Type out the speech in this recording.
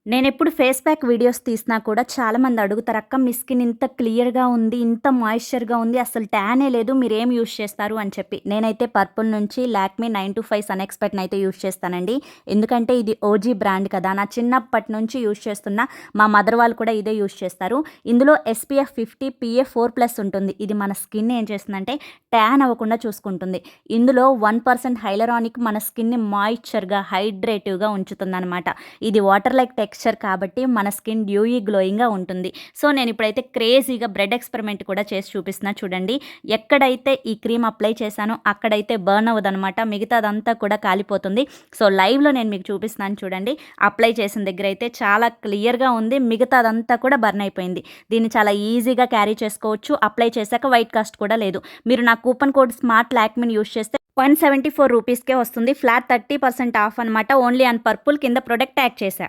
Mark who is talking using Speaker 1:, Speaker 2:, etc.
Speaker 1: నేనెప్పుడు face pack videos తీసినా కూడా చాలామంది అడుగుతారు, "అక్క మీ స్కిన్ ఇంత క్లియర్‌గా ఉంది, ఇంత మాయిశ్చర్‌గా ఉంది, అసలు ట్యానే లేదు. మీరేం యూజ్ చేస్తారు?" అని చెప్పి. నేనైతే పర్పుల్ నుంచి లాక్మీ 925 సన్ ఎక్స్‌పర్ట్‌నయితే యూజ్ చేస్తానండి. ఎందుకంటే ఇది ఓజీ బ్రాండ్ కదా! నా చిన్నప్పటి నుంచి యూజ్ చేస్తున్నా. మా మదర్ వాళ్ళు కూడా ఇదే యూజ్ చేస్తారు. ఇందులో ఎస్‌పీఎఫ్ 50 PA 4+ ఉంటుంది. ఇది మన స్కిన్ ఏం చేస్తుందంటే ట్యాన్ అవ్వకుండా చూసుకుంటుంది. ఇందులో 1% హైలరానిక్ మన స్కిన్‌ని మాయిశ్చర్‌గా, హైడ్రేటివ్‌గా ఉంచుతుందనమాట. ఇది వాటర్ లైక్ టెక్స్చర్ కాబట్టి మన స్కిన్ డ్యూయీ గ్లోయింగ్‌గా ఉంటుంది. సో, నేనిప్పుడైతే క్రేజీగా బ్రెడ్ ఎక్స్‌పెరిమెంట్ కూడా చేసి చూపిస్తున్నా చూడండి. ఎక్కడైతే ఈ క్రీమ్ అప్లై చేశానో అక్కడైతే బర్న్ అవ్వదనమాట. మిగతాదంతా కూడా కాలిపోతుంది. సో, లైవ్‌లో నేను మీకు చూపిస్తున్నాను చూడండి. అప్లై చేసిన దగ్గరైతే చాలా క్లియర్‌గా ఉంది. మిగతాదంతా కూడా బర్న్ అయిపోయింది. దీన్ని చాలా ఈజీగా క్యారీ చేసుకోవచ్చు. అప్లై చేశాక వైట్ కాస్ట్ కూడా లేదు. మీరు నా కూపన్ కోడ్ స్మార్ట్ లాక్మీని యూజ్ చేస్తే ₹174 రూపీస్‌కే వస్తుంది. ఫ్లాట్ 30% ఆఫ్ అనమాట. ఓన్లీ ఆన్ పర్పుల్ కింద ప్రొడక్ట్ ట్యాగ్ చేశా.